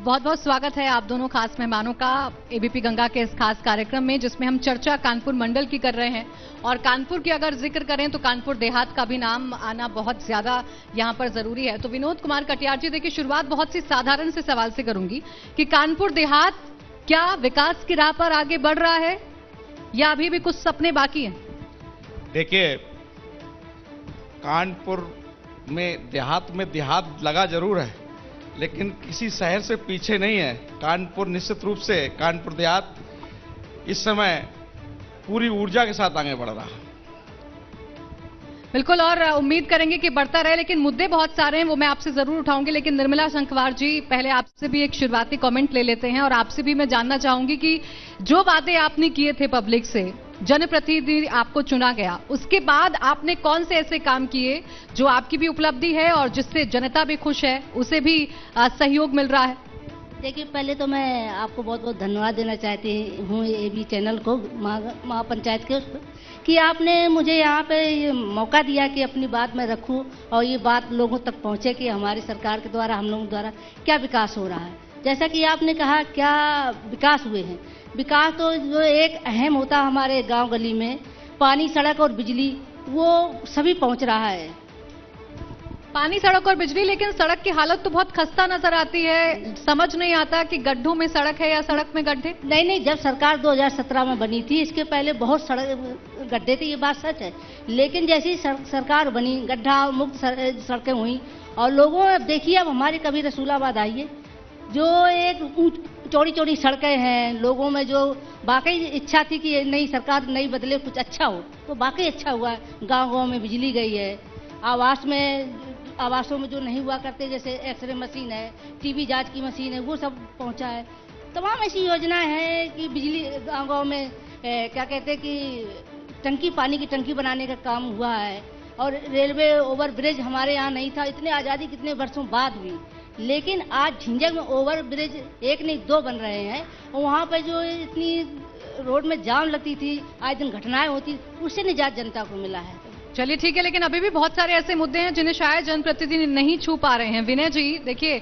बहुत बहुत स्वागत है आप दोनों खास मेहमानों का एबीपी गंगा के इस खास कार्यक्रम में, जिसमें हम चर्चा कानपुर मंडल की कर रहे हैं। और कानपुर की अगर जिक्र करें तो कानपुर देहात का भी नाम आना बहुत ज्यादा यहां पर जरूरी है। तो विनोद कुमार कटियार जी, देखिए शुरुआत बहुत सी साधारण से सवाल से करूंगी कि कानपुर देहात क्या विकास की राह पर आगे बढ़ रहा है या अभी भी कुछ सपने बाकी हैं? देखिए, कानपुर में देहात लगा जरूर है, लेकिन किसी शहर से पीछे नहीं है। कानपुर निश्चित रूप से कानपुर देहात इस समय पूरी ऊर्जा के साथ आगे बढ़ रहा है। बिल्कुल, और उम्मीद करेंगे कि बढ़ता रहे, लेकिन मुद्दे बहुत सारे हैं, वो मैं आपसे जरूर उठाऊंगी। लेकिन निर्मला शंखवार जी, पहले आपसे भी एक शुरुआती कमेंट ले लेते हैं और आपसे भी मैं जानना चाहूंगी कि जो वादे आपने किए थे पब्लिक से, जनप्रतिनिधि आपको चुना गया, उसके बाद आपने कौन से ऐसे काम किए जो आपकी भी उपलब्धि है और जिससे जनता भी खुश है, उसे भी सहयोग मिल रहा है? देखिए, पहले तो मैं आपको बहुत बहुत धन्यवाद देना चाहती हूँ एबी चैनल को, महापंचायत के कि आपने मुझे यहाँ पे ये मौका दिया कि अपनी बात मैं रखूँ और ये बात लोगों तक पहुँचे कि हमारी सरकार के द्वारा, हम लोगों द्वारा क्या विकास हो रहा है। जैसा कि आपने कहा क्या विकास हुए हैं, विकास तो जो एक अहम होता है हमारे गांव गली में, पानी, सड़क और बिजली, वो सभी पहुंच रहा है। पानी, सड़क और बिजली, लेकिन सड़क की हालत तो बहुत खस्ता नजर आती है। समझ नहीं आता कि गड्ढों में सड़क है या सड़क में गड्ढे। नहीं, जब सरकार 2017 में बनी थी, इसके पहले बहुत सड़क गड्ढे थे, ये बात सच है। लेकिन जैसी सरकार बनी, गड्ढा मुक्त सड़कें हुई और लोगों, अब देखिए, अब हमारे कभी रसूलाबाद आइए, जो एक चौड़ी चौड़ी सड़कें हैं, लोगों में जो वाकई इच्छा थी कि नई सरकार नई बदले, कुछ अच्छा हो, तो वाकई अच्छा हुआ है। गांव-गांव में बिजली गई है, आवासों में जो नहीं हुआ करते, जैसे एक्सरे मशीन है, टीबी जांच की मशीन है, वो सब पहुंचा है। तमाम ऐसी योजनाएं हैं कि बिजली गांव-गांव में क्या कहते हैं कि टंकी, पानी की टंकी बनाने का काम हुआ है। और रेलवे ओवर ब्रिज हमारे यहाँ नहीं था, इतने आज़ादी कितने वर्षों बाद हुई, लेकिन आज झिंझक में ओवर ब्रिज एक नहीं 2 बन रहे हैं। और वहाँ पर जो इतनी रोड में जाम लगती थी, आए दिन घटनाएं होती, उससे निजात जनता को मिला है। चलिए ठीक है, लेकिन अभी भी बहुत सारे ऐसे मुद्दे हैं जिन्हें शायद जनप्रतिनिधि नहीं छू पा रहे हैं। विनय जी, देखिए,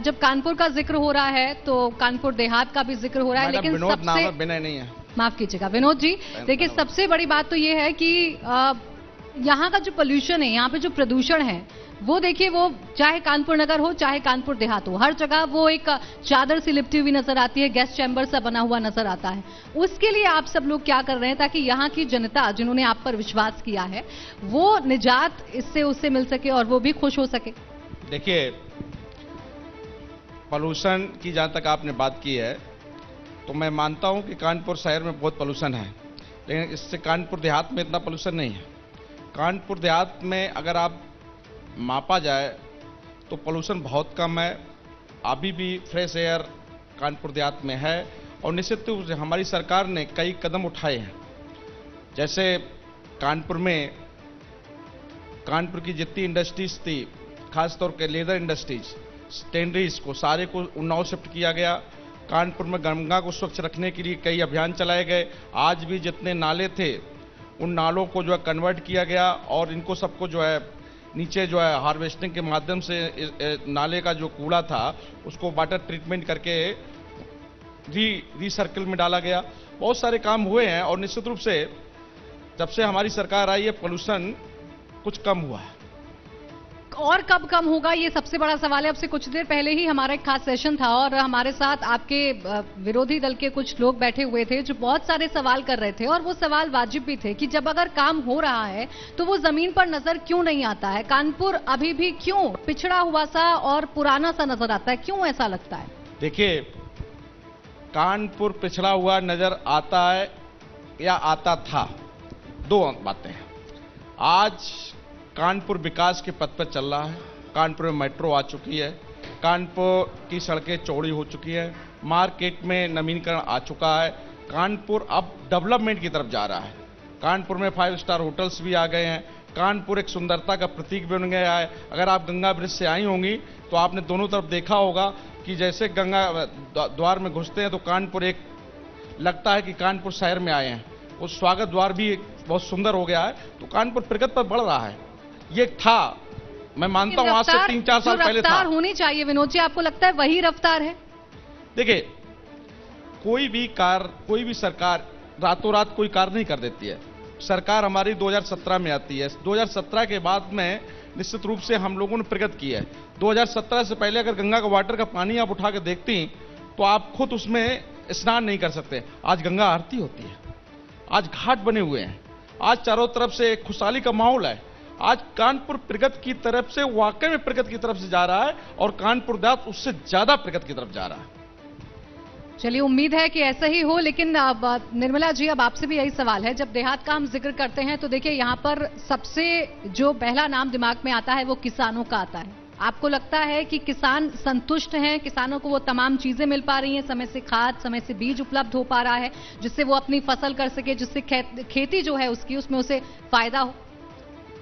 जब कानपुर का जिक्र हो रहा है तो कानपुर देहात का भी जिक्र हो रहा है, लेकिन सबसे, विनय नहीं है, माफ कीजिएगा विनोद जी, देखिए सबसे बड़ी बात तो ये है कि यहाँ का जो पोल्यूशन है, यहाँ पे जो प्रदूषण है, वो देखिए, वो चाहे कानपुर नगर हो चाहे कानपुर देहात हो, हर जगह वो एक चादर सी लिपटी हुई नजर आती है, गैस चैम्बर सा बना हुआ नजर आता है। उसके लिए आप सब लोग क्या कर रहे हैं ताकि यहाँ की जनता जिन्होंने आप पर विश्वास किया है, वो निजात इससे उससे मिल सके और वो भी खुश हो सके? देखिए, पोल्यूशन की जहां तक आपने बात की है, तो मैं मानता हूं कि कानपुर शहर में बहुत पोल्यूशन है, लेकिन इससे कानपुर देहात में इतना पोल्यूशन नहीं है। कानपुर देहात में अगर आप मापा जाए तो पोल्यूशन बहुत कम है, अभी भी फ्रेश एयर कानपुर देहात में है। और निश्चित रूप से हमारी सरकार ने कई कदम उठाए हैं, जैसे कानपुर की जितनी इंडस्ट्रीज थी, खासतौर के लेदर इंडस्ट्रीज, टेनरीज को सारे को उन्नाव शिफ्ट किया गया। कानपुर में गंगा को स्वच्छ रखने के लिए कई अभियान चलाए गए। आज भी जितने नाले थे, उन नालों को जो है कन्वर्ट किया गया और इनको सबको जो है नीचे जो है हार्वेस्टिंग के माध्यम से नाले का जो कूड़ा था उसको वाटर ट्रीटमेंट करके रीसर्कल में डाला गया। बहुत सारे काम हुए हैं और निश्चित रूप से जब से हमारी सरकार आई है, पोल्यूशन कुछ कम हुआ है। और कब कम होगा, ये सबसे बड़ा सवाल है। अब से कुछ देर पहले ही हमारा एक खास सेशन था और हमारे साथ आपके विरोधी दल के कुछ लोग बैठे हुए थे जो बहुत सारे सवाल कर रहे थे, और वो सवाल वाजिब भी थे कि जब अगर काम हो रहा है तो वो जमीन पर नजर क्यों नहीं आता है? कानपुर अभी भी क्यों पिछड़ा हुआ सा और पुराना सा नजर आता है, क्यों ऐसा लगता है? देखिए, कानपुर पिछड़ा हुआ नजर आता है या आता था, 2 बातें हैं। आज कानपुर विकास के पथ पर चल रहा है, कानपुर में मेट्रो आ चुकी है, कानपुर की सड़कें चौड़ी हो चुकी है, मार्केट में नवीनीकरण आ चुका है, कानपुर अब डेवलपमेंट की तरफ जा रहा है। कानपुर में 5 स्टार होटल्स भी आ गए हैं, कानपुर एक सुंदरता का प्रतीक बन गया है। अगर आप गंगा ब्रिज से आई होंगी तो आपने दोनों तरफ देखा होगा कि जैसे गंगा द्वार में घुसते हैं तो कानपुर एक लगता है कि कानपुर शहर में आए हैं। उस स्वागत द्वार भी बहुत सुंदर हो गया है, तो कानपुर प्रगति पर बढ़ रहा है। ये था, मैं मानता हूं आज से 3-4 साल पहले था। रफ्तार होनी चाहिए विनोद जी, आपको लगता है वही रफ्तार है? देखिए, कोई भी सरकार रातों रात कोई कार्य नहीं कर देती है। सरकार हमारी 2017 में आती है। 2017 के बाद में निश्चित रूप से हम लोगों ने प्रगति की है। 2017 से पहले अगर गंगा का वाटर का पानी आप उठा के देखती तो आप खुद उसमें स्नान नहीं कर सकते। आज गंगा आरती होती है, आज घाट बने हुए हैं, आज चारों तरफ से खुशहाली का माहौल है। आज कानपुर प्रगति की तरफ से वाकई में प्रगति की तरफ से जा रहा है और कानपुर देहात उससे ज्यादा प्रगति की तरफ जा रहा है। चलिए, उम्मीद है कि ऐसा ही हो। लेकिन अब निर्मला जी, अब आपसे भी यही सवाल है, जब देहात का हम जिक्र करते हैं तो देखिए यहाँ पर सबसे जो पहला नाम दिमाग में आता है वो किसानों का आता है। आपको लगता है कि किसान संतुष्ट हैं, किसानों को वो तमाम चीजें मिल पा रही हैं, समय से खाद, समय से बीज उपलब्ध हो पा रहा है जिससे वो अपनी फसल कर सके, जिससे खेती जो है उसमें उसे फायदा हो?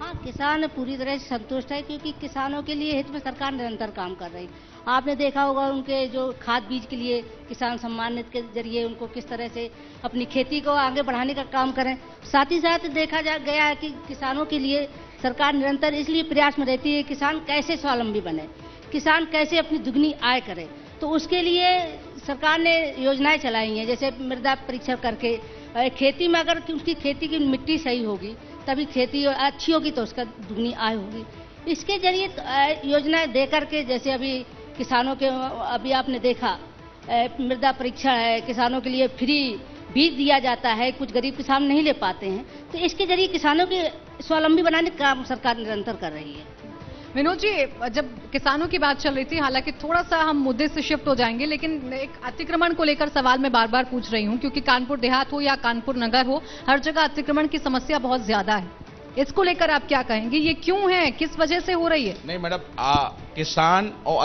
हाँ, किसान पूरी तरह से संतुष्ट है, क्योंकि किसानों के लिए हित में सरकार निरंतर काम कर रही। आपने देखा होगा उनके जो खाद बीज के लिए किसान सम्मान निधि के जरिए उनको किस तरह से अपनी खेती को आगे बढ़ाने का काम करें। साथ ही साथ देखा गया है कि किसानों के लिए सरकार निरंतर इसलिए प्रयास में रहती है, किसान कैसे स्वावलंबी बने, किसान कैसे अपनी दुगनी आय करे। तो उसके लिए सरकार ने योजनाएं चलाई हैं, जैसे मृदा परीक्षण करके खेती में अगर उसकी खेती की मिट्टी सही होगी तभी खेती अच्छी होगी तो उसका दुगनी आय होगी। इसके जरिए योजनाएं दे करके, जैसे अभी किसानों के अभी आपने देखा मृदा परीक्षण है, किसानों के लिए फ्री बीज दिया जाता है, कुछ गरीब किसान नहीं ले पाते हैं। तो इसके जरिए किसानों के स्वावलंबी बनाने का काम सरकार निरंतर कर रही है। विनोद जी, जब किसानों की बात चल रही थी, हालांकि थोड़ा सा हम मुद्दे से शिफ्ट हो जाएंगे, लेकिन एक अतिक्रमण को लेकर सवाल मैं बार बार पूछ रही हूं, क्योंकि कानपुर देहात हो या कानपुर नगर हो, हर जगह अतिक्रमण की समस्या बहुत ज्यादा है। इसको लेकर आप क्या कहेंगे? ये क्यों है, किस वजह से हो रही है? नहीं मैडम, किसान और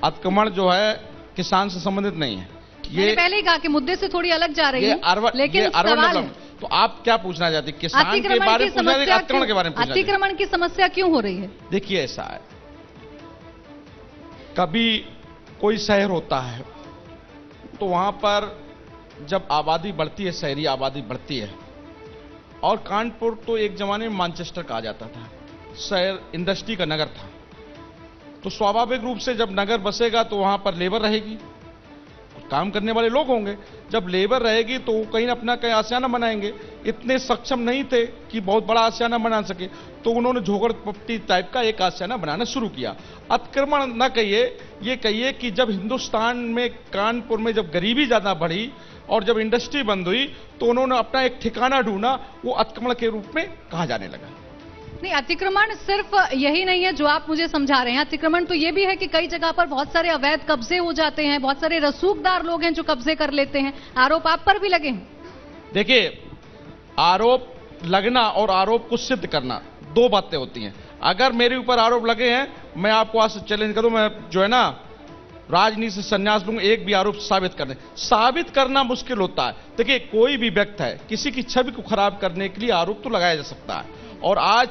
अतिक्रमण जो है किसान से संबंधित नहीं है। मैंने पहले ही कहा कि मुद्दे से थोड़ी अलग जा रही है, लेकिन सवाल है, तो आप क्या पूछना चाहते हैं? किसान के बारे में पूछना है, अतिक्रमण के बारे में पूछना? अतिक्रमण की समस्या क्यों हो रही है? देखिए, ऐसा है, कभी कोई शहर होता है तो वहां पर जब आबादी बढ़ती है, शहरी आबादी बढ़ती है, और कानपुर तो एक जमाने में मैनचेस्टर कहा जाता था, शहर इंडस्ट्री का नगर था। तो स्वाभाविक रूप से जब नगर बसेगा तो वहां पर लेबर रहेगी, काम करने वाले लोग होंगे। जब लेबर रहेगी तो वो कहीं अपना कहीं आशियाना बनाएंगे। इतने सक्षम नहीं थे कि बहुत बड़ा आशियाना बना सके, तो उन्होंने झोपड़पट्टी टाइप का एक आशियाना बनाना शुरू किया। अतिक्रमण न कहिए, ये कहिए कि जब हिंदुस्तान में कानपुर में जब गरीबी ज्यादा बढ़ी और जब इंडस्ट्री बंद हुई तो उन्होंने अपना एक ठिकाना ढूंढा, वो अतिक्रमण के रूप में कहा जाने लगा। नहीं, अतिक्रमण सिर्फ यही नहीं है जो आप मुझे समझा रहे हैं। अतिक्रमण तो ये भी है कि कई जगह पर बहुत सारे अवैध कब्जे हो जाते हैं, बहुत सारे रसूखदार लोग हैं जो कब्जे कर लेते हैं। आरोप आप पर भी लगे हैं। देखिए, आरोप लगना और आरोप को सिद्ध करना दो बातें होती हैं। अगर मेरे ऊपर आरोप लगे हैं, मैं आपको आज से चैलेंज करूं, मैं जो है ना राजनीति से संन्यास लूंगा, एक भी आरोप साबित करना मुश्किल होता है। देखिए, कोई भी व्यक्ति है, किसी की छवि को खराब करने के लिए आरोप तो लगाया जा सकता है, और आज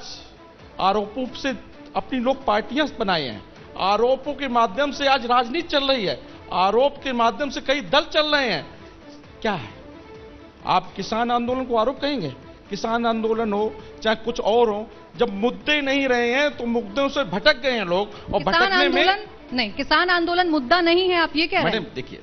आरोपों से अपनी लोग पार्टियां बनाए हैं। आरोपों के माध्यम से आज राजनीति चल रही है, आरोप के माध्यम से कई दल चल रहे हैं। क्या है, आप किसान आंदोलन को आरोप कहेंगे? किसान आंदोलन हो चाहे कुछ और हो, जब मुद्दे नहीं रहे हैं तो मुद्दों से भटक गए हैं लोग, और भटकने में नहीं, किसान आंदोलन मुद्दा नहीं है, आप ये कह रहे हैं? मैडम देखिए,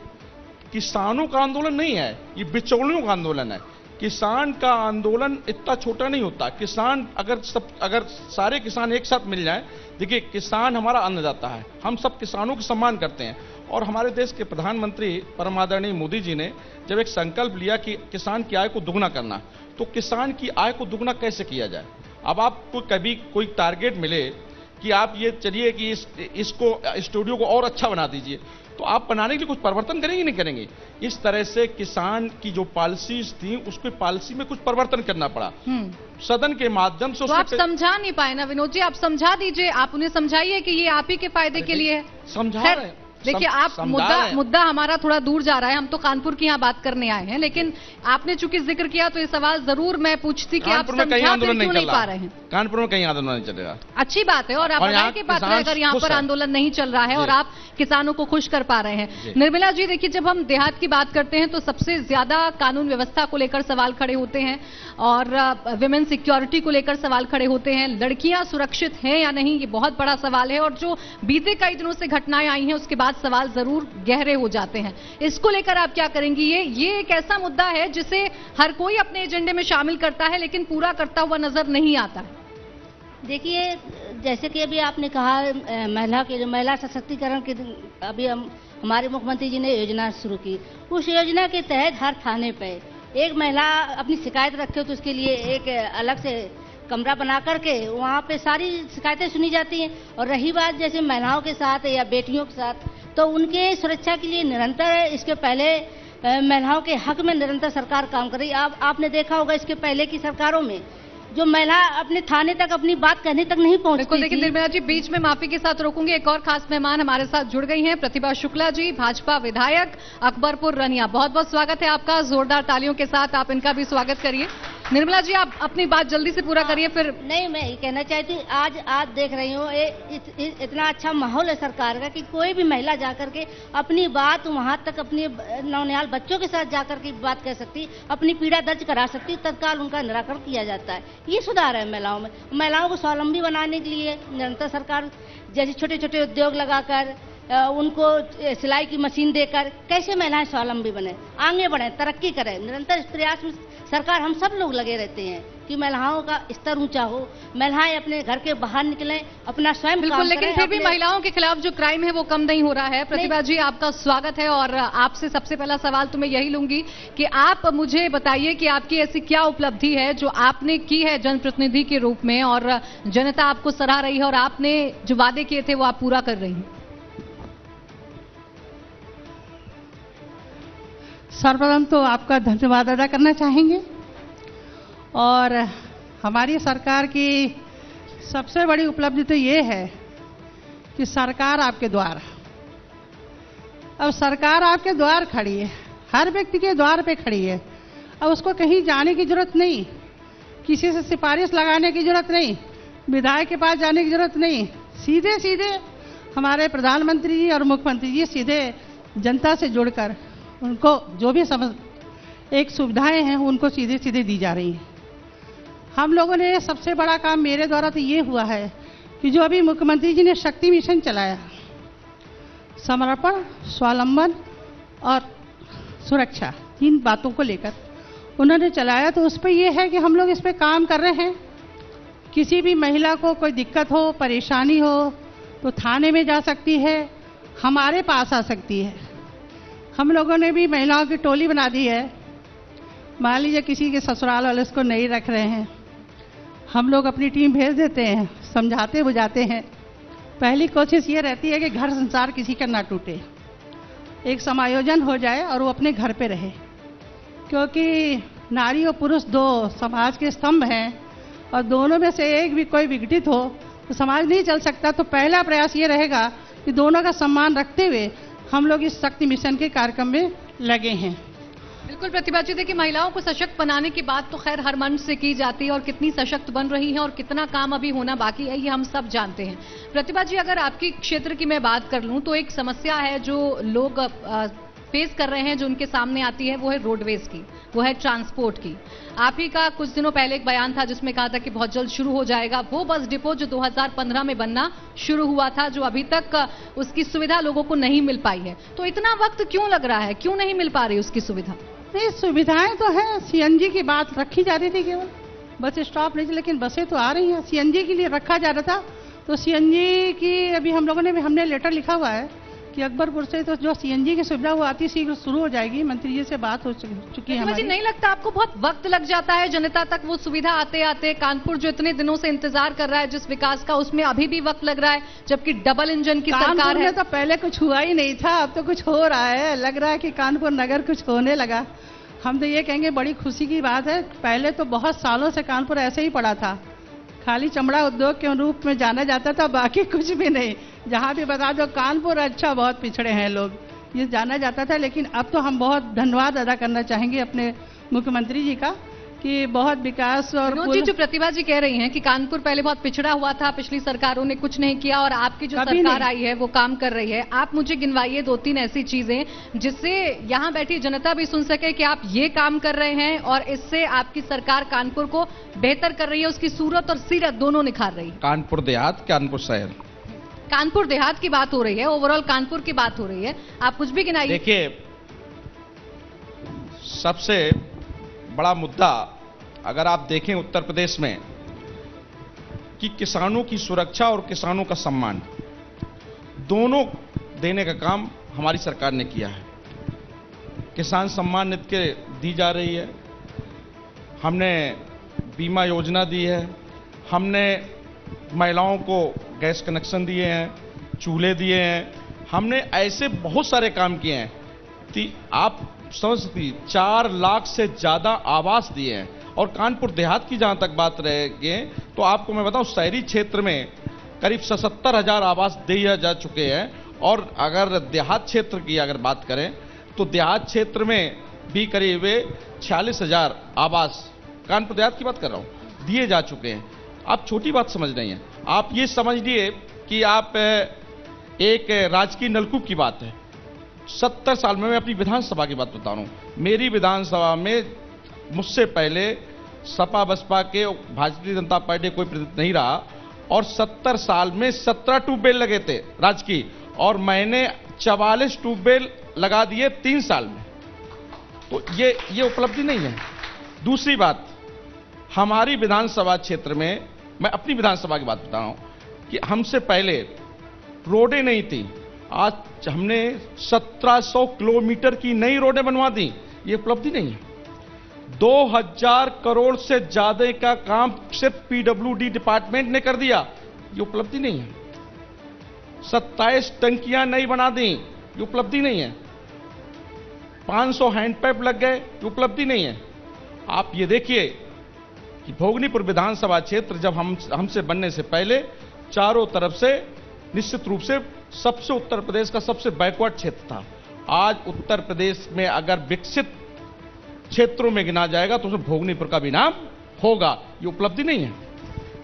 किसानों का आंदोलन नहीं है, ये बिचौलियों का आंदोलन है। किसान का आंदोलन इतना छोटा नहीं होता। किसान अगर सारे किसान एक साथ मिल जाएं, देखिए किसान हमारा अन्नदाता है, हम सब किसानों का सम्मान करते हैं। और हमारे देश के प्रधानमंत्री परम आदरणीय मोदी जी ने जब एक संकल्प लिया कि किसान की आय को दुगना करना, तो किसान की आय को दुगना कैसे किया जाए? अब आपको कभी कोई टारगेट मिले कि आप ये चलिए कि इसको स्टूडियो को और अच्छा बना दीजिए, तो आप बनाने के लिए कुछ परिवर्तन करेंगे नहीं करेंगे? इस तरह से किसान की जो पॉलिसीज थी, उसके पॉलिसी में कुछ परिवर्तन करना पड़ा सदन के माध्यम से। तो आप समझा नहीं पाए ना विनोद जी, आप समझा दीजिए, आप उन्हें समझाइए कि ये आप ही के फायदे के लिए है। समझा रहे हैं। देखिए, आप मुद्दा हमारा थोड़ा दूर जा रहा है, हम तो कानपुर की यहाँ बात करने आए हैं, लेकिन आपने चूंकि जिक्र किया तो ये सवाल जरूर मैं पूछती कि आप समझा क्यों नहीं पा रहे हैं? कानपुर में कहीं आंदोलन नहीं चलेगा। अच्छी बात है, और आप बताएं की बात है अगर यहाँ पर आंदोलन नहीं चल रहा है और आप किसानों को खुश कर पा रहे हैं। निर्मला जी, देखिए, जब हम देहात की बात करते हैं तो सबसे ज्यादा कानून व्यवस्था को लेकर सवाल खड़े होते हैं, और विमेन सिक्योरिटी को लेकर सवाल खड़े होते हैं। लड़कियां सुरक्षित हैं या नहीं, ये बहुत बड़ा सवाल है। और जो बीते कई दिनों से घटनाएं आई हैं, उसके बाद बाद सवाल जरूर गहरे हो जाते हैं। इसको लेकर आप क्या करेंगी? ये एक ऐसा मुद्दा है जिसे हर कोई अपने एजेंडे में शामिल करता है लेकिन पूरा करता हुआ नजर नहीं आता। देखिए, जैसे कि अभी आपने कहा महिला सशक्तिकरण के अभी हमारे मुख्यमंत्री जी ने योजना शुरू की। उस योजना के तहत हर थाने पे एक महिला अपनी शिकायत रखे तो उसके लिए एक अलग से कमरा बना करके वहाँ पे सारी शिकायतें सुनी जाती हैं। और रही बात जैसे महिलाओं के साथ या बेटियों के साथ, तो उनके सुरक्षा के लिए निरंतर इसके पहले महिलाओं के हक में निरंतर सरकार काम कर रही है। आपने देखा होगा इसके पहले की सरकारों में जो महिला अपने थाने तक अपनी बात कहने तक नहीं पहुंचती थी। लेकिन निर्मला जी, बीच में माफी के साथ रोकूंगी, एक और खास मेहमान हमारे साथ जुड़ गई हैं, प्रतिभा शुक्ला जी, भाजपा विधायक अकबरपुर रनिया। बहुत बहुत स्वागत है आपका, जोरदार तालियों के साथ आप इनका भी स्वागत करिए। निर्मला जी, आप अपनी बात जल्दी से पूरा करिए फिर। नहीं, मैं ये कहना चाहती हूँ, आज देख रही हूँ इतना अच्छा माहौल है सरकार का कि कोई भी महिला जाकर के अपनी बात वहां तक अपने नौनिहाल बच्चों के साथ जाकर के बात कह सकती, अपनी पीड़ा दर्ज करा सकती, तत्काल उनका निराकरण किया जाता है। ये सुधार है महिलाओं में। महिलाओं को स्वावलंबी बनाने के लिए निरंतर सरकार जैसे छोटे छोटे उद्योग लगाकर उनको सिलाई की मशीन देकर कैसे महिलाएं स्वावलंबी बने, आगे बढ़े, तरक्की करें, निरंतर इस प्रयास में सरकार हम सब लोग लगे रहते हैं कि महिलाओं का स्तर ऊंचा हो, महिलाएं अपने घर के बाहर निकलें, अपना स्वयं बिल्कुल, काम लेकिन करें, फिर भी महिलाओं के खिलाफ जो क्राइम है वो कम नहीं हो रहा है। प्रतिभा जी, आपका स्वागत है और आपसे सबसे पहला सवाल तो मैं यही लूंगी कि आप मुझे बताइए कि आपकी ऐसी क्या उपलब्धि है जो आपने की है जनप्रतिनिधि के रूप में और जनता आपको सराह रही है और आपने जो वादे किए थे वो आप पूरा कर रही हैं। सर्वप्रथम तो आपका धन्यवाद अदा करना चाहेंगे और हमारी सरकार की सबसे बड़ी उपलब्धि तो ये है कि सरकार आपके द्वार, अब सरकार आपके द्वार खड़ी है, हर व्यक्ति के द्वार पे खड़ी है। अब उसको कहीं जाने की जरूरत नहीं, किसी से सिफारिश लगाने की जरूरत नहीं, विधायक के पास जाने की जरूरत नहीं, सीधे सीधे हमारे प्रधानमंत्री जी और मुख्यमंत्री जी सीधे जनता से जुड़कर उनको जो भी एक सुविधाएं हैं उनको सीधे सीधे दी जा रही हैं। हम लोगों ने सबसे बड़ा काम मेरे द्वारा तो ये हुआ है कि जो अभी मुख्यमंत्री जी ने शक्ति मिशन चलाया, समर्पण, स्वावलंबन और सुरक्षा, 3 बातों को लेकर उन्होंने चलाया, तो उस पर यह है कि हम लोग इस पर काम कर रहे हैं। किसी भी महिला को कोई दिक्कत हो, परेशानी हो तो थाने में जा सकती है, हमारे पास आ सकती है। हम लोगों ने भी महिलाओं की टोली बना दी है। मान लीजिए किसी के ससुराल वाले उसको नहीं रख रहे हैं, हम लोग अपनी टीम भेज देते हैं, समझाते बुझाते हैं। पहली कोशिश ये रहती है कि घर संसार किसी का ना टूटे, एक समायोजन हो जाए और वो अपने घर पे रहे, क्योंकि नारी और पुरुष 2 समाज के स्तंभ हैं और दोनों में से एक भी कोई विघटित हो तो समाज नहीं चल सकता। तो पहला प्रयास ये रहेगा कि दोनों का सम्मान रखते हुए हम लोग इस शक्ति मिशन के कार्यक्रम में लगे हैं। बिल्कुल प्रतिभा जी, देखिए महिलाओं को सशक्त बनाने की बात तो खैर हर मंच से की जाती है और कितनी सशक्त बन रही है और कितना काम अभी होना बाकी है ये हम सब जानते हैं। प्रतिभा जी, अगर आपकी क्षेत्र की मैं बात कर लूं तो एक समस्या है जो लोग फेस कर रहे हैं, जो उनके सामने आती है, वो है रोडवेज की, वो है ट्रांसपोर्ट की। आप ही का कुछ दिनों पहले एक बयान था जिसमें कहा था कि बहुत जल्द शुरू हो जाएगा वो बस डिपो जो 2015 में बनना शुरू हुआ था, जो अभी तक उसकी सुविधा लोगों को नहीं मिल पाई है। तो इतना वक्त क्यों लग रहा है, क्यों नहीं मिल पा रही उसकी सुविधा? नहीं, सुविधाएं तो है। सीएनजी की बात रखी जा रही थी, केवल बस स्टॉप नहीं, लेकिन बसें तो आ रही हैं। सीएनजी के लिए रखा जा रहा था, तो सीएनजी की अभी हम लोगों ने भी हमने लेटर लिखा हुआ है कि अकबरपुर से तो जो सीएनजी की सुविधा वो आती शीघ्र शुरू हो जाएगी। मंत्री जी से बात हो चुकी है हमारी। नहीं लगता आपको बहुत वक्त लग जाता है जनता तक वो सुविधा आते आते? कानपुर जो इतने दिनों से इंतजार कर रहा है जिस विकास का, उसमें अभी भी वक्त लग रहा है, जबकि डबल इंजन की सरकार है। तो पहले कुछ हुआ ही नहीं था, अब तो कुछ हो रहा है। लग रहा है कि कानपुर नगर कुछ होने लगा। हम तो ये कहेंगे बड़ी खुशी की बात है। पहले तो बहुत सालों से कानपुर ऐसे ही पड़ा था, खाली चमड़ा उद्योग के रूप में जाना जाता था, बाकी कुछ भी नहीं। जहाँ भी बता दो कानपुर अच्छा बहुत पिछड़े हैं लोग, ये जाना जाता था। लेकिन अब तो हम बहुत धन्यवाद अदा करना चाहेंगे अपने मुख्यमंत्री जी का कि बहुत विकास। और जो प्रतिभा जी कह रही हैं कि कानपुर पहले बहुत पिछड़ा हुआ था, पिछली सरकारों ने कुछ नहीं किया और आपकी जो सरकार आई है वो काम कर रही है। आप मुझे गिनवाइए 2-3 ऐसी चीजें जिससे यहाँ बैठी जनता भी सुन सके कि आप ये काम कर रहे हैं और इससे आपकी सरकार कानपुर को बेहतर कर रही है, उसकी सूरत और सीरत दोनों निखार रही है। कानपुर देहात, कानपुर शहर। कानपुर देहात की बात हो रही है, ओवरऑल कानपुर की बात हो रही है, आप कुछ भी गिनाइए। देखिए, सबसे बड़ा मुद्दा अगर आप देखें उत्तर प्रदेश में कि किसानों की सुरक्षा और किसानों का सम्मान दोनों देने का काम हमारी सरकार ने किया है। किसान सम्मान निधि दी जा रही है, हमने बीमा योजना दी है, हमने महिलाओं को गैस कनेक्शन दिए हैं, चूल्हे दिए हैं, हमने ऐसे बहुत सारे काम किए हैं कि आप समझ सकती 4 लाख से ज्यादा आवास दिए हैं। और कानपुर देहात की जहां तक बात रहेगी तो आपको मैं बताऊं, शहरी क्षेत्र में करीब 77,000 आवास दिए जा चुके हैं। और अगर देहात क्षेत्र की अगर बात करें तो देहात क्षेत्र में भी करीब 46,000 आवास, कानपुर देहात की बात कर रहा हूं, दिए जा चुके हैं। आप छोटी बात समझ रही हैं, आप ये समझिए कि आप एक राजकीय नलकूप की बात है। 70 साल में, मैं अपनी विधानसभा की बात बता रहा हूं, मेरी विधानसभा में मुझसे पहले सपा बसपा के भारतीय जनता पार्टी कोई प्रतिनिधि नहीं रहा और 70 साल में 17 ट्यूबवेल लगे थे राजकीय, और मैंने 44 ट्यूबवेल लगा दिए 3 साल में। तो ये उपलब्धि नहीं है। दूसरी बात, हमारी विधानसभा क्षेत्र में, मैं अपनी विधानसभा की बात बता रहा हूं कि हमसे पहले रोडें नहीं थी, आज हमने 1700 किलोमीटर की नई रोडें बनवा दी। ये उपलब्धि नहीं है। 2000 करोड़ से ज्यादा का काम सिर्फ पीडब्ल्यूडी डिपार्टमेंट ने कर दिया, ये उपलब्धि नहीं है। 27 टंकियां नई बना दी, ये उपलब्धि नहीं है। 500 हैंडपैप लग गए, ये उपलब्धि नहीं है। आप ये देखिए कि भोगनीपुर विधानसभा क्षेत्र जब हमसे बनने से पहले चारों तरफ से निश्चित रूप से सबसे उत्तर प्रदेश का सबसे बैकवर्ड क्षेत्र था। आज उत्तर प्रदेश में अगर विकसित क्षेत्रों में गिना जाएगा तो उसमें भोगनीपुर का भी नाम होगा। ये उपलब्धि नहीं है।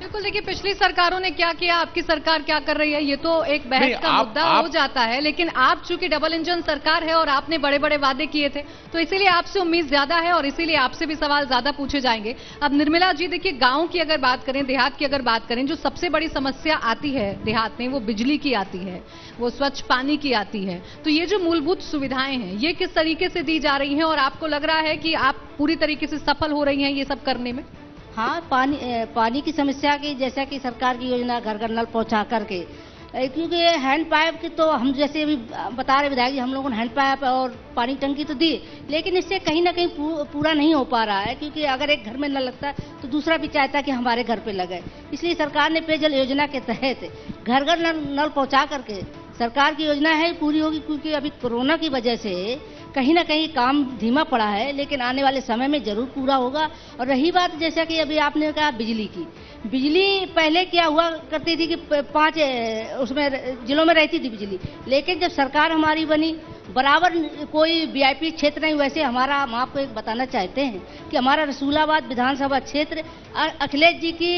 बिल्कुल, देखिए पिछली सरकारों ने क्या किया, आपकी सरकार क्या कर रही है, ये तो एक बहस का मुद्दा हो जाता है। लेकिन आप चूंकि डबल इंजन सरकार है और आपने बड़े बड़े वादे किए थे, तो इसीलिए आपसे उम्मीद ज्यादा है और इसीलिए आपसे भी सवाल ज्यादा पूछे जाएंगे। अब निर्मला जी, देखिए गांव की अगर बात करें, देहात की अगर बात करें, जो सबसे बड़ी समस्या आती है देहात में वो बिजली की आती है, वो स्वच्छ पानी की आती है। तो ये जो मूलभूत सुविधाएं हैं ये किस तरीके से दी जा रही हैं और आपको लग रहा है कि आप पूरी तरीके से सफल हो रही हैं ये सब करने में? हाँ, पानी की समस्या की, जैसा कि सरकार की योजना घर घर नल पहुंचा करके, क्योंकि हैंड पाइप की तो हम जैसे अभी बता रहे विधायक जी, हम लोगों ने हैंड पाइप और पानी टंकी तो दी, लेकिन इससे कहीं ना कहीं पूरा नहीं हो पा रहा है। क्योंकि अगर एक घर में नल लगता है तो दूसरा भी चाहता है कि हमारे घर पे लगे। इसलिए सरकार ने पेयजल योजना के तहत घर घर नल पहुंचा करके सरकार की योजना है पूरी होगी। क्योंकि अभी कोरोना की वजह से कहीं ना कहीं काम धीमा पड़ा है, लेकिन आने वाले समय में जरूर पूरा होगा। और रही बात जैसा कि अभी आपने कहा बिजली की, बिजली पहले क्या हुआ करती थी कि 5 उसमें जिलों में रहती थी बिजली, लेकिन जब सरकार हमारी बनी बराबर कोई वीआईपी क्षेत्र नहीं। वैसे हमारा, हम आपको एक बताना चाहते हैं कि हमारा रसूलाबाद विधानसभा क्षेत्र अखिलेश जी की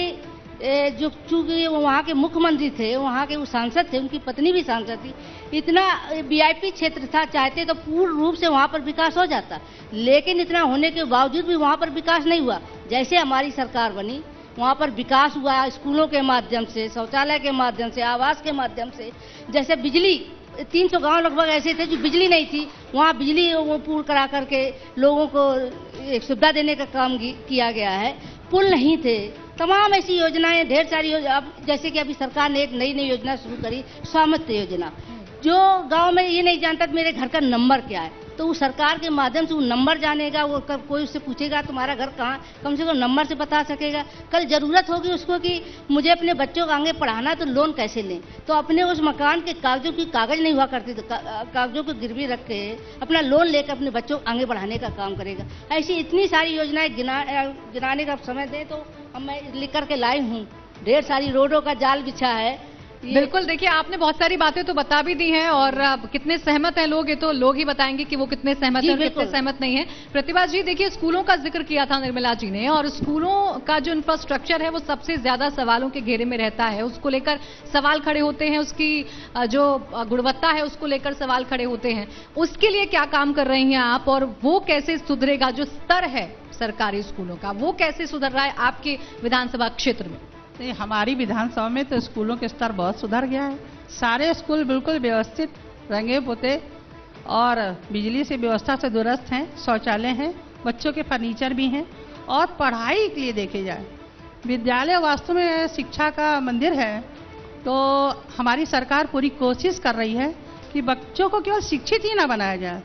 जो चूंकि वहाँ के मुख्यमंत्री थे, वहाँ के वो सांसद थे, उनकी पत्नी भी सांसद थी, इतना वीआईपी क्षेत्र था, चाहते तो पूर्ण रूप से वहाँ पर विकास हो जाता, लेकिन इतना होने के बावजूद भी वहाँ पर विकास नहीं हुआ। जैसे हमारी सरकार बनी वहाँ पर विकास हुआ, स्कूलों के माध्यम से, शौचालय के माध्यम से, आवास के माध्यम से। जैसे बिजली, 300 गांव लगभग ऐसे थे जो बिजली नहीं थी, वहाँ बिजली वो पूर्ण करा करके लोगों को एक सुविधा देने का काम किया गया है। पुल नहीं थे, तमाम ऐसी योजनाएं, ढेर सारी अब जैसे कि अभी सरकार ने एक नई योजना शुरू करी, स्वामित्व योजना। जो गांव में ये नहीं जानता कि मेरे घर का नंबर क्या है, तो वो सरकार के माध्यम से वो नंबर जानेगा। वो कोई उससे पूछेगा तुम्हारा घर कहाँ, कम से कम नंबर से बता सकेगा। कल जरूरत होगी उसको कि मुझे अपने बच्चों को आगे पढ़ाना, तो लोन कैसे लें, तो अपने उस मकान के कागजों की कागज नहीं हुआ करते, तो कागजों को गिरवी रख के अपना लोन लेकर अपने बच्चों को आगे बढ़ाने का काम करेगा। ऐसी इतनी सारी योजनाएं गिनाने का समय दें तो मैं लिख करके लाई हूँ। ढेर सारी रोडों का जाल बिछा है। बिल्कुल, देखिए आपने बहुत सारी बातें तो बता भी दी हैं और कितने सहमत हैं लोग, ये तो लोग ही बताएंगे कि वो कितने सहमत हैं और कितने सहमत नहीं है। प्रतिभा जी, देखिए स्कूलों का जिक्र किया था निर्मला जी ने, और स्कूलों का जो इंफ्रास्ट्रक्चर है वो सबसे ज्यादा सवालों के घेरे में रहता है। उसको लेकर सवाल खड़े होते हैं, उसकी जो गुणवत्ता है उसको लेकर सवाल खड़े होते हैं। उसके लिए क्या काम कर रही हैं आप, और वो कैसे सुधरेगा? जो स्तर है सरकारी स्कूलों का वो कैसे सुधर रहा है आपके विधानसभा क्षेत्र में? हमारी विधानसभा में तो स्कूलों के स्तर बहुत सुधर गया है। सारे स्कूल बिल्कुल व्यवस्थित, रंगे पुते और बिजली से व्यवस्था से दुरुस्त हैं, शौचालय हैं, बच्चों के फर्नीचर भी हैं। और पढ़ाई के लिए देखे जाए, विद्यालय वास्तव में शिक्षा का मंदिर है। तो हमारी सरकार पूरी कोशिश कर रही है कि बच्चों को केवल शिक्षित ही ना बनाया जाए,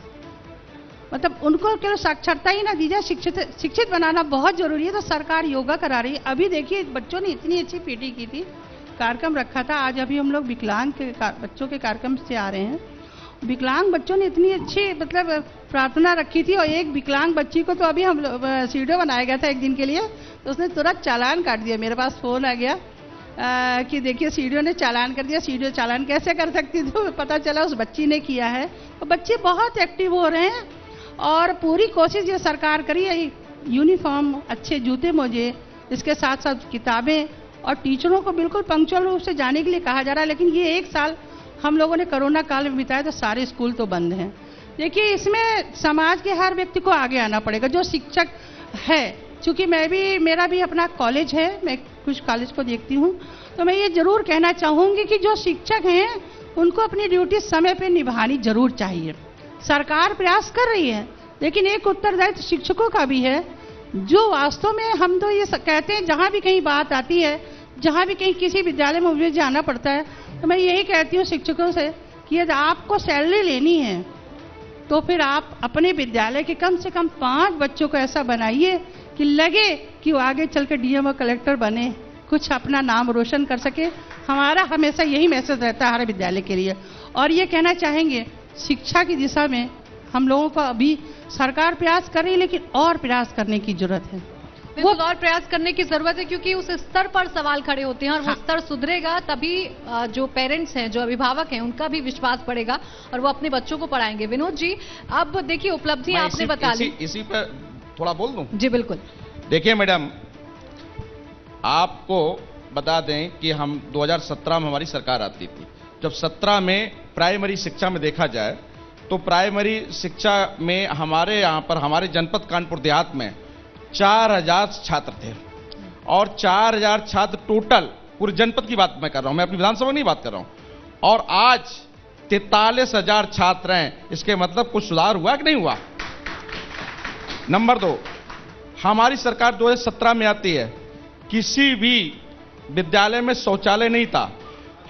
मतलब उनको केवल साक्षरता ही ना दी जाए, शिक्षित बनाना बहुत जरूरी है। तो सरकार योगा करा रही है। अभी देखिए बच्चों ने इतनी अच्छी पीटी की थी, कार्यक्रम रखा था। आज अभी हम लोग विकलांग के बच्चों के कार्यक्रम से आ रहे हैं। विकलांग बच्चों ने इतनी अच्छी मतलब प्रार्थना रखी थी। और एक विकलांग बच्ची को तो अभी हम वीडियो बनाया गया था एक दिन के लिए, तो उसने तुरंत चालान काट दिया। मेरे पास फ़ोन आ गया कि देखिए सीडीओ ने चालान कर दिया। सीडीओ चालान कैसे कर सकती थी, तो पता चला उस बच्ची ने किया है। तो बच्चे बहुत एक्टिव हो रहे हैं और पूरी कोशिश ये सरकार करी है। यूनिफॉर्म, अच्छे जूते मोजे, इसके साथ साथ किताबें, और टीचरों को बिल्कुल पंक्चुअल रूप से जाने के लिए कहा जा रहा है। लेकिन ये एक साल हम लोगों ने कोरोना काल में बिताया तो सारे स्कूल तो बंद हैं। देखिए इसमें समाज के हर व्यक्ति को आगे आना पड़ेगा, जो शिक्षक है। चूँकि मेरा भी अपना कॉलेज है, मैं कुछ कॉलेज को देखती हूँ, तो मैं ये जरूर कहना चाहूँगी कि जो शिक्षक हैं उनको अपनी ड्यूटी समय पर निभानी जरूर चाहिए। सरकार प्रयास कर रही है, लेकिन एक उत्तरदायित्व शिक्षकों का भी है, जो वास्तव में हम तो ये कहते हैं जहाँ भी कहीं बात आती है, जहाँ भी कहीं किसी विद्यालय में मुझे जाना पड़ता है, तो मैं यही कहती हूँ शिक्षकों से कि यदि आपको सैलरी लेनी है तो फिर आप अपने विद्यालय के कम से कम 5 बच्चों को ऐसा बनाइए कि लगे कि वो आगे चल के डीएम और कलेक्टर बने, कुछ अपना नाम रोशन कर सके। हमारा हमेशा यही मैसेज रहता है हर विद्यालय के लिए। और ये कहना चाहेंगे शिक्षा की दिशा में हम लोगों को अभी सरकार प्रयास कर रही है, लेकिन और प्रयास करने की जरूरत है। वो और प्रयास करने की जरूरत है, क्योंकि उस स्तर पर सवाल खड़े होते हैं और वो स्तर सुधरेगा तभी जो पेरेंट्स हैं, जो अभिभावक हैं, उनका भी विश्वास बढ़ेगा और वो अपने बच्चों को पढ़ाएंगे। विनोद जी, अब देखिए उपलब्धियां आपने बता ली, इसी पर थोड़ा बोल दूं? जी बिल्कुल। देखिए मैडम, आपको बता दें कि हम 2017 में हमारी सरकार आती थी। जब 17 में प्राइमरी शिक्षा में देखा जाए तो प्राइमरी शिक्षा में हमारे यहाँ पर, हमारे जनपद कानपुर देहात में 4000 छात्र थे। और 4000 छात्र टोटल, पूरे जनपद की बात मैं कर रहा हूं, मैं अपनी विधानसभा नहीं बात कर रहा हूं। और आज 43,000 छात्र हैं। इसके मतलब कुछ सुधार हुआ कि नहीं हुआ? नंबर 2, हमारी सरकार 2017 में आती है, किसी भी विद्यालय में शौचालय नहीं था।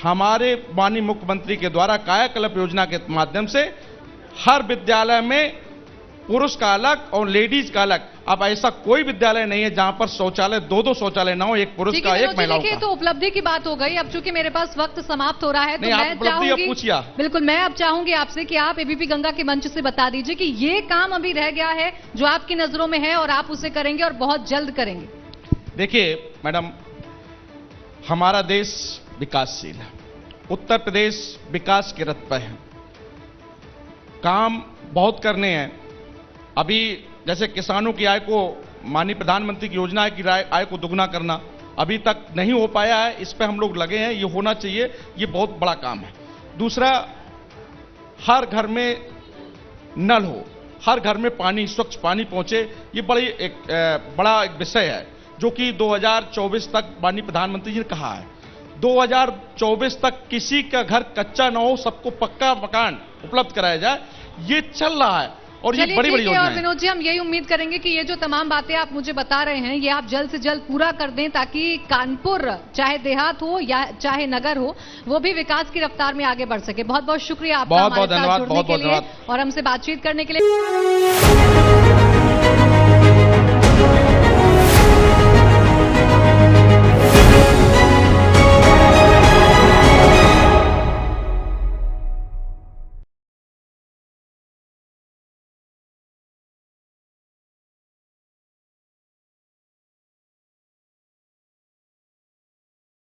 हमारे माननीय मुख्यमंत्री के द्वारा कायाकल्प योजना के माध्यम से हर विद्यालय में पुरुष का अलग और लेडीज का अलग। अब ऐसा कोई विद्यालय नहीं है जहां पर शौचालय, 2-2 शौचालय ना हो, एक पुरुष का एक महिलाओं का। तो उपलब्धि की बात हो गई। अब चूंकि मेरे पास वक्त समाप्त हो रहा है, तो मैं चाहूंगी, पूछिए। बिल्कुल, मैं अब चाहूंगी आपसे कि आप एबीपी गंगा के मंच से बता दीजिए कि ये काम अभी रह गया है जो आपकी नजरों में है और आप उसे करेंगे और बहुत जल्द करेंगे। देखिए मैडम, हमारा देश विकासशील है, उत्तर प्रदेश विकास के रथ पर है, काम बहुत करने हैं। अभी जैसे किसानों की आय को, माननीय प्रधानमंत्री की योजना है कि आय को दुगना करना, अभी तक नहीं हो पाया है। इस पे हम लोग लगे हैं, ये होना चाहिए, ये बहुत बड़ा काम है। दूसरा, हर घर में नल हो, हर घर में पानी, स्वच्छ पानी पहुंचे, ये बड़ा एक विषय है जो कि 2024 तक माननीय प्रधानमंत्री जी ने कहा है। 2024 तक किसी का घर कच्चा ना हो, सबको पक्का मकान उपलब्ध कराया जाए, ये चल रहा है। और ये बड़ी योजना है। विनोद जी, हम यही उम्मीद करेंगे कि ये जो तमाम बातें आप मुझे बता रहे हैं, ये आप जल्द से जल्द पूरा कर दें, ताकि कानपुर चाहे देहात हो या चाहे नगर हो, वो भी विकास की रफ्तार में आगे बढ़ सके। बहुत बहुत शुक्रिया आपका, बहुत बहुत धन्यवाद, बहुत बहुत धन्यवाद और हमसे बातचीत करने के लिए।